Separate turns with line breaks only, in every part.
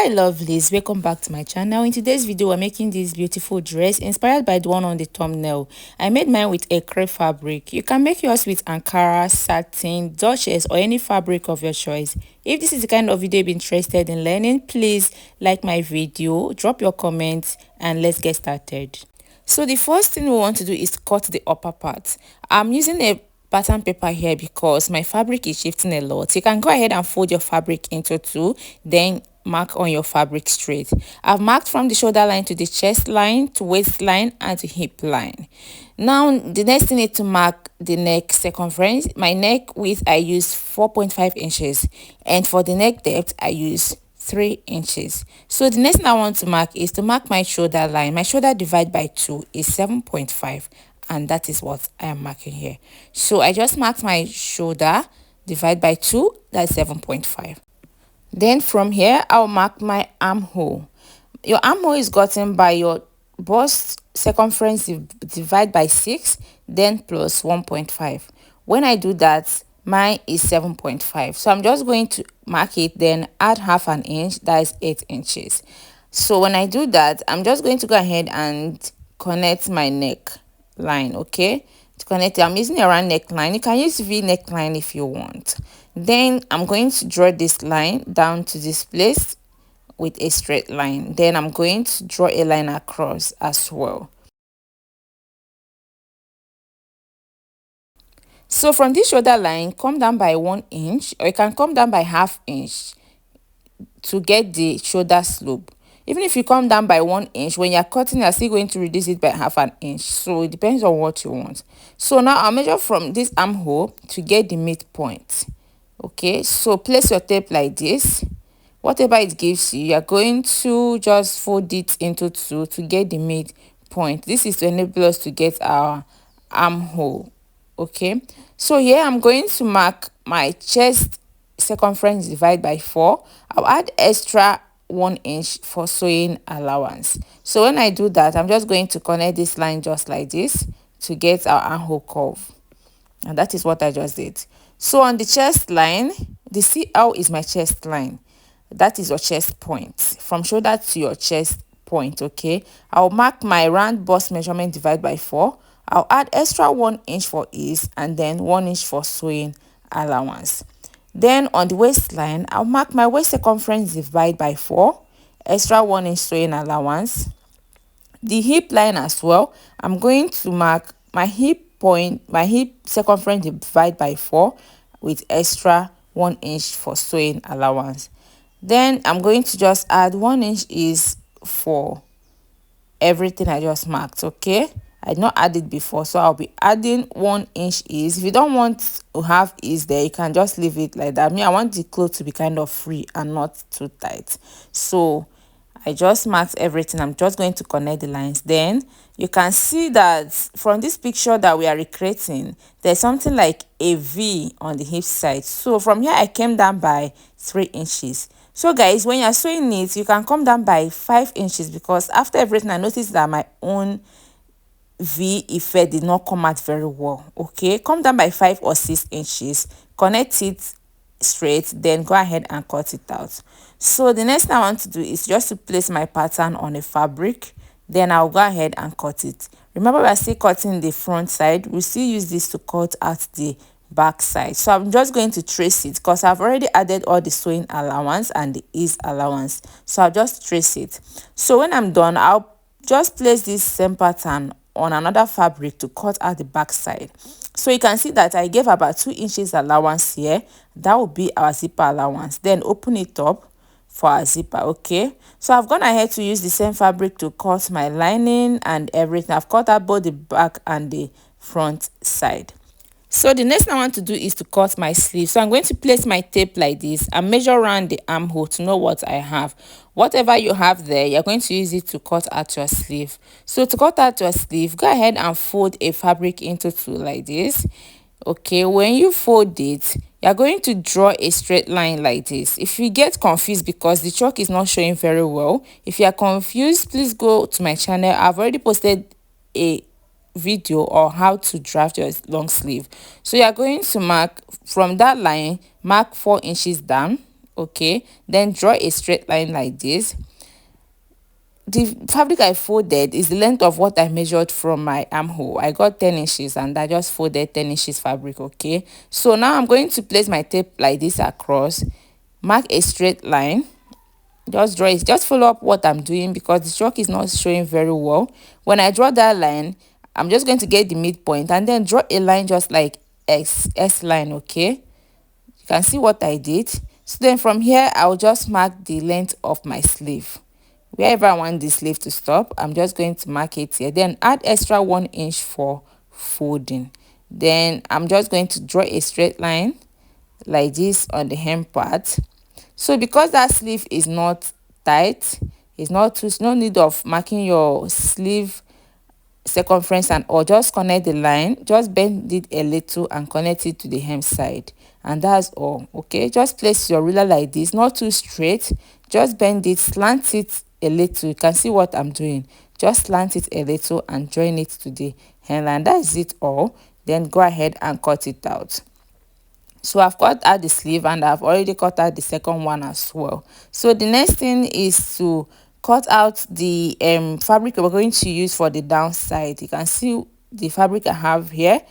Hi lovelies, welcome back to my channel. In today's video we're making this beautiful dress inspired by the one on the thumbnail. I made mine with a crepe fabric. You can make yours with Ankara, satin, duchess or any fabric of your choice. If this is the kind of video you're interested in learning, please like my video, drop your comments and let's get started. So the first thing we want to do is cut the upper part. I'm using a pattern paper here because my fabric is shifting a lot. You can go ahead and fold your fabric into two, then mark on your fabric straight. I've marked from the shoulder line to the chest line to waistline and to hip line. Now the next thing is to mark the neck circumference. My neck width I use 4.5 inches and for the neck depth I use 3 inches. So the next thing I want to mark is to mark my shoulder line. My shoulder divided by 2 is 7.5 and that is what I am marking here. So I just marked my shoulder divided by 2, that's 7.5. Then from here I'll mark my armhole. Your armhole is gotten by your bust circumference divided by 6 then plus 1.5. When I do that, mine is 7.5, so I'm just going to mark it, then add half an inch, that is 8 inches. So when I do that, I'm just going to go ahead and connect my neck line. Okay, to connect it, I'm using a round neckline. You can use V neckline if you want. Then I'm going to draw this line down to this place with a straight line. Then I'm going to draw a line across as well. So from this shoulder line, come down by 1 inch, or you can come down by ½ inch to get the shoulder slope. Even if you come down by 1 inch, when you're cutting, you're still going to reduce it by ½ an inch. So it depends on what you want. So now I'll measure from this armhole to get the midpoint. Okay, so place your tape like this. Whatever it gives you, you're going to just fold it into two to get the midpoint. This is to enable us to get our armhole. Okay, so here I'm going to mark my chest circumference divided by 4. I'll add extra 1 inch for sewing allowance. So when I do that, I'm just going to connect this line just like this to get our armhole curve, and that is what I just did. So on the chest line, the CL is my chest line. That is your chest point, from shoulder to your chest point. Okay, I'll mark my round bust measurement divided by 4. I'll add extra 1 inch for ease and then 1 inch for sewing allowance. Then on the waistline, I'll mark my waist circumference divided by 4, extra 1 inch sewing allowance. The hip line as well, I'm going to mark my hip circumference divided by 4 with extra 1 inch for sewing allowance. Then I'm going to just add 1 inch is for everything I just marked. Okay, I did not add it before, so I'll be adding 1 inch is. If you don't want to have is there, you can just leave it like that. I want the cloth to be kind of free and not too tight, so I just marked everything. I'm just going to connect the lines. Then you can see that from this picture that we are recreating, there's something like a V on the hip side. So from here I came down by 3 inches. So guys, when you're sewing it, you can come down by 5 inches, because after everything I noticed that my own V effect did not come out very well. Okay, come down by 5 or 6 inches, connect it straight, then go ahead and cut it out. So the next thing I want to do is just to place my pattern on a fabric, then I'll go ahead and cut it. Remember, we're still cutting the front side. We still use this to cut out the back side. So I'm just going to trace it because I've already added all the sewing allowance and the ease allowance, so I'll just trace it. So when I'm done, I'll just place this same pattern on another fabric to cut out the back side. So you can see that I gave about 2 inches allowance here. That will be our zipper allowance. Then open it up for our zipper. Okay, so I've gone ahead to use the same fabric to cut my lining and everything. I've cut out both the back and the front side. So the next thing I want to do is to cut my sleeve. So I'm going to place my tape like this and measure around the armhole to know what I have. Whatever you have there, you're going to use it to cut out your sleeve. So to cut out your sleeve, go ahead and fold a fabric into two like this. Okay, when you fold it, you're going to draw a straight line like this. If you get confused because the chalk is not showing very well, if you are confused, please go to my channel. I've already posted a video or how to draft your long sleeve. So you are going to mark from that line, mark 4 inches down. okay, then draw a straight line like this. The fabric I folded is the length of what I measured from my armhole. I got 10 inches and I just folded 10 inches fabric, okay. So now I'm going to place my tape like this across, mark a straight line, just draw it, just follow up what I'm doing because the chalk is not showing very well. When I draw that line, I'm just going to get the midpoint and then draw a line just like S line, okay. You can see what I did. So then from here I'll just mark the length of my sleeve. Wherever I want the sleeve to stop, I'm just going to mark it here, then add extra 1 inch for folding. Then I'm just going to draw a straight line like this on the hem part. So because that sleeve is not tight, it's not too, no need of marking your sleeve circumference and or just connect the line, just bend it a little and connect it to the hem side, and that's all, okay. Just place your ruler like this, not too straight, just bend it, slant it a little. You can see what I'm doing, just slant it a little and join it to the hemline. That is it all. Then go ahead and cut it out. So I've cut out the sleeve and I've already cut out the second one as well. So the next thing is to cut out the fabric we're going to use for the downside. You can see the fabric I have here.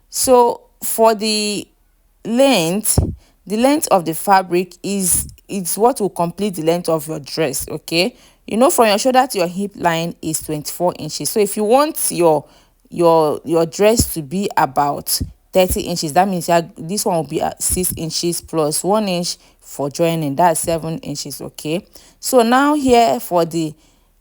So for the length of the fabric is what will complete the length of your dress, okay. You know, from your shoulder to your hip line is 24 inches. So if you want your dress to be about 30 inches, that means this one will be at 6 inches plus 1 inch for joining, that's 7 inches, okay. So now here for the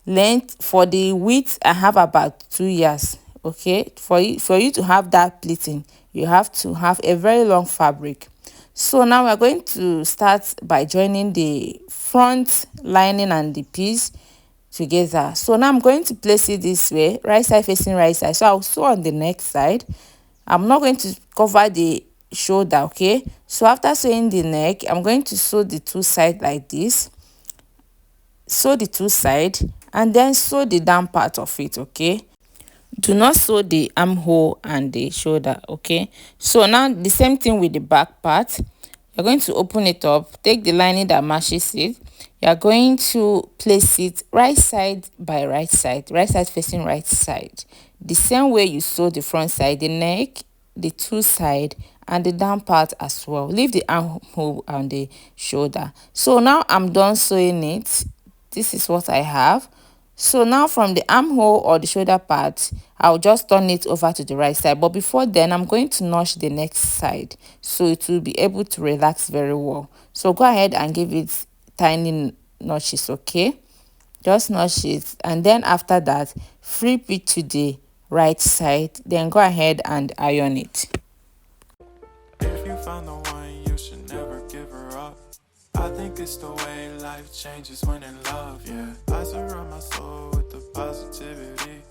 length, for the width, I have about 2 years, okay. For you to have that pleating, you have to have a very long fabric. So now we're going to start by joining the front lining and the piece together. So now I'm going to place it this way, right side facing right side. So I'll sew on the next side. I'm not going to cover the shoulder, okay. So after sewing the neck, I'm going to sew the two sides like this, sew the two sides and then sew the down part of it, okay. Do not sew the armhole and the shoulder, okay. So now the same thing with the back part. You're going to open it up, take the lining that matches it. You're going to place it right side by right side facing right side, the same way you sew the front side, the neck, the two side and the down part as well. Leave the armhole and the shoulder. So now I'm done sewing it. This is what I have. So now from the armhole or the shoulder part, I'll just turn it over to the right side. But before then, I'm going to notch the next side so it will be able to relax very well. So go ahead and give it tiny notches, okay. Just notch it and then after that, flip it to the right side. Then go ahead and iron it.
If you found the one, you should never give her up. I think it's the way life changes when in love, yeah. I surround my soul with the positivity.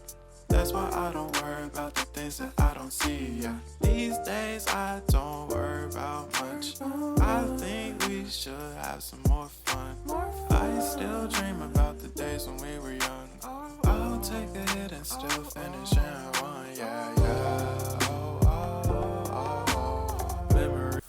That's why I don't worry about the things that I don't see, yeah. These days I don't worry about much. I think we should have some more fun. I still dream about the days when we were young. I'll take a hit and still finish in one, yeah, yeah. Memory.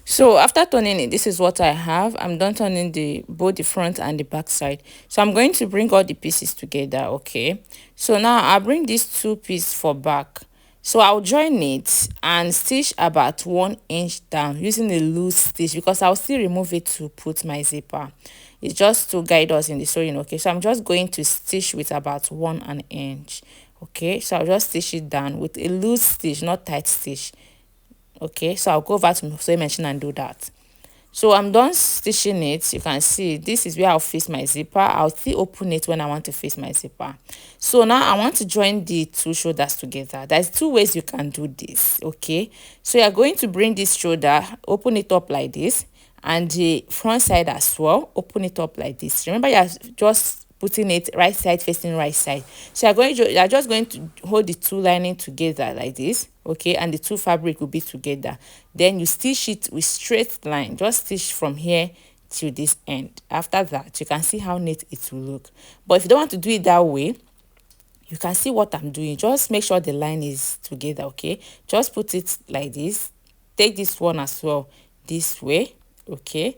So after turning it, this is what I have. I'm done turning both the front and the back side. So I'm going to bring all the pieces together, okay. So now I'll bring these two pieces for back. So I'll join it and stitch about 1 inch down using a loose stitch because I'll still remove it to put my zipper. It's just to guide us in the sewing, okay. So I'm just going to stitch with about 1 inch, okay. So I'll just stitch it down with a loose stitch, not tight stitch. Okay, so I'll go over to sewing machine and do that. So I'm done stitching it. You can see this is where I'll face my zipper. I'll still open it when I want to face my zipper. So now I want to join the two shoulders together. There's two ways you can do this, okay. So you're going to bring this shoulder, open it up like this, and the front side as well, open it up like this. Remember, you're just putting it right side facing right side. So you're just going to hold the two lining together like this, okay, and the two fabric will be together. Then you stitch it with straight line, just stitch from here to this end. After that, you can see how neat it will look. But if you don't want to do it that way, you can see what I'm doing. Just make sure the line is together, okay. Just put it like this. Take this one as well this way, okay.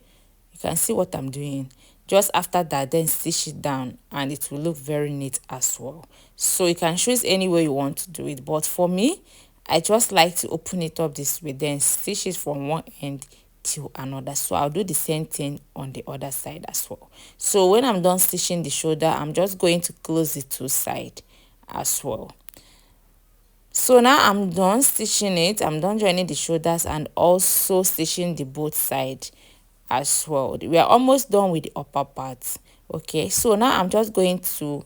You can see what I'm doing. Just after that, then stitch it down and it will look very neat as well. So you can choose any way you want to do it, but for me, I just like to open it up this way, then stitch it from one end to another. So I'll do the same thing on the other side as well. So when I'm done stitching the shoulder, I'm just going to close the two sides as well. So now I'm done stitching it. I'm done joining the shoulders and also stitching the both side as well. We are almost done with the upper part. Okay, so now I'm just going to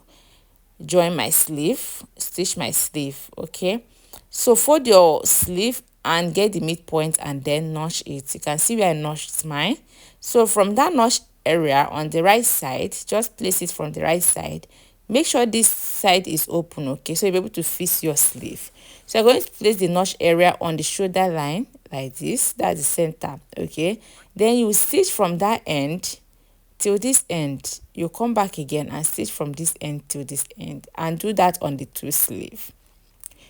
join my sleeve, stitch my sleeve. Okay, so fold your sleeve and get the midpoint and then notch it. You can see where I notched mine. So from that notch area on the right side, just place it from the right side. Make sure this side is open, okay, so you'll be able to fix your sleeve. So I'm going to place the notch area on the shoulder line like this. That's the center, okay. Then you stitch from that end till this end. You come back again and stitch from this end till this end and do that on the two sleeve.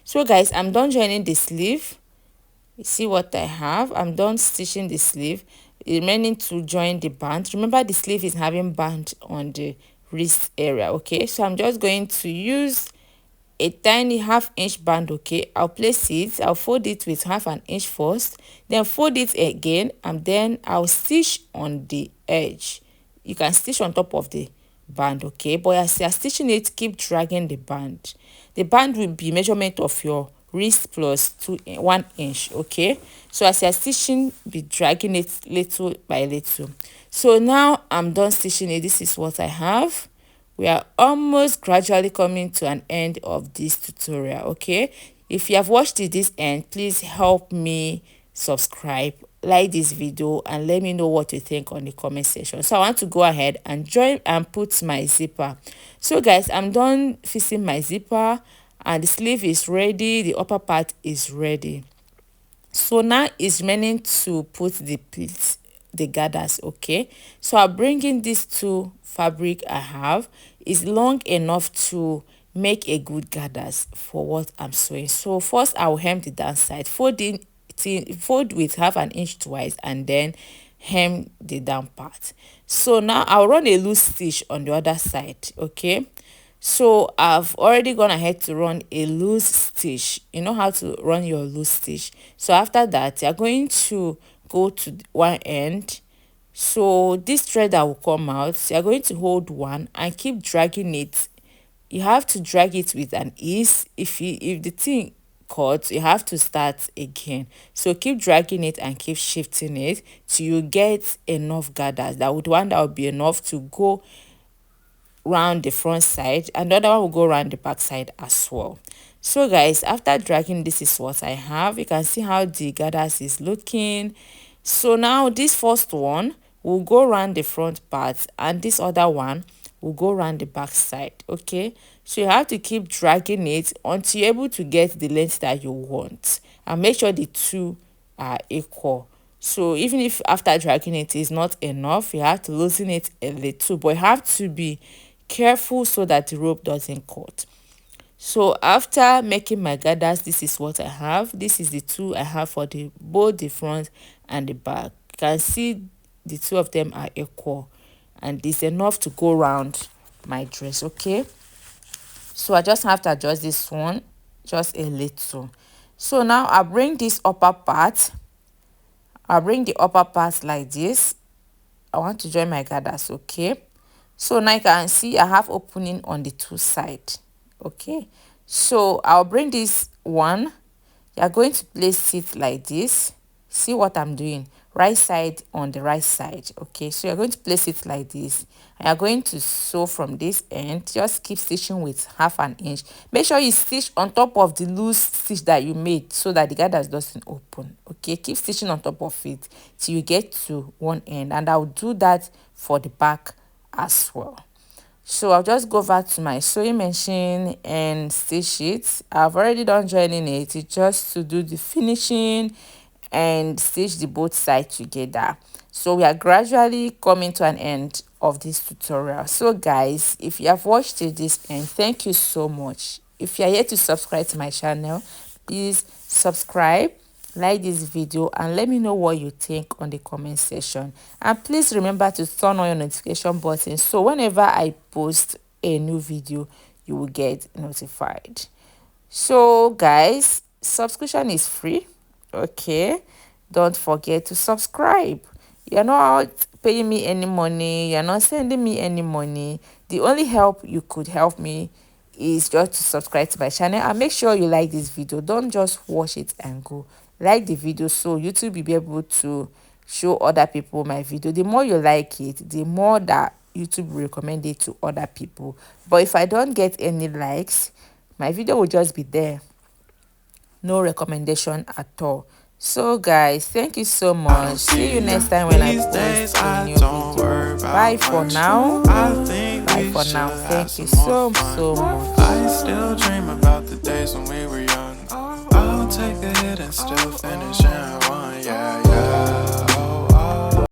So guys, I'm done joining the sleeve. You see what I have? I'm done stitching the sleeve. Remaining to join the band. Remember, the sleeve is having band on the wrist area, okay? So I'm just going to use a tiny ½ inch band, okay. I'll place it, I'll fold it with ½ inch first, then fold it again, and then I'll stitch on the edge. You can stitch on top of the band, okay, but as you're stitching it, keep dragging the band. The band will be measurement of your wrist plus 1 inch, okay. So as you're stitching, be dragging it little by little. So now I'm done stitching it. This is what I have. We are almost gradually coming to an end of this tutorial, okay. If you have watched it this end, please help me subscribe, like this video, and let me know what you think on the comment section. So I want to go ahead and join and put my zipper. So guys, I'm done fixing my zipper and the sleeve is ready, the upper part is ready. So now it's remaining to put the pleats, the gathers, okay. So I'm bringing these two fabric I have. Is long enough to make a good gathers for what I'm sewing. So first I will hem the down side, fold with ½ inch twice, and then hem the down part. So now I'll run a loose stitch on the other side, okay. So I've already gone ahead to run a loose stitch. You know how to run your loose stitch. So after that, you're going to go to one end. So this thread that will come out, you're going to hold one and keep dragging it. You have to drag it with an ease. If the thing cuts, you have to start again. So keep dragging it and keep shifting it till you get enough gathers. That would be enough to go round the front side, and the other one will go around the back side as well. So guys, after dragging, this is what I have. You can see how the gathers is looking. So now this first one will go around the front part and this other one will go around the back side, okay. So you have to keep dragging it until you're able to get the length that you want, and make sure the two are equal. So even if after dragging it is not enough, you have to loosen it a little, but you have to be careful so that the rope doesn't cut. So after making my gathers, this is what I have. This is the two I have for both the front and the back. You can see the two of them are equal, and it's enough to go around my dress, okay. So I just have to adjust this one just a little. So now I'll bring this upper part. I'll bring the upper part like this. I want to join my gathers, okay. So now you can see I have opening on the two sides, okay. So I'll bring this one. You're going to place it like this. See what I'm doing? Right side on the right side, okay. So you're going to place it like this, and you're going to sew from this end. Just keep stitching with ½ inch. Make sure you stitch on top of the loose stitch that you made so that the gathers doesn't open, okay. Keep stitching on top of it till you get to one end, and I'll do that for the back as well. So I'll just go back to my sewing machine and stitch it. I've already done joining it. It's just to do the finishing and stitch the both sides together. So we are gradually coming to an end of this tutorial. So guys, if you have watched it this end, thank you so much. If you are yet to subscribe to my channel, please subscribe, like this video, and let me know what you think on the comment section. And please remember to turn on your notification button, so whenever I post a new video you will get notified. So guys, subscription is free. Okay, don't forget to subscribe. You're not paying me any money, you're not sending me any money. The only help you could help me is just to subscribe to my channel, and make sure you like this video. Don't just watch it and go. Like the video so YouTube will be able to show other people my video. The more you like it, the more that YouTube will recommend it to other people. But if I don't get any likes, my video will just be there, no recommendation at all. So guys, thank you so much. See you next time when I post a new video. Bye for now. Bye for now. Thank you so much.
I still dream about the days when we were young. I'll take a hit and still finish in one, yeah, yeah.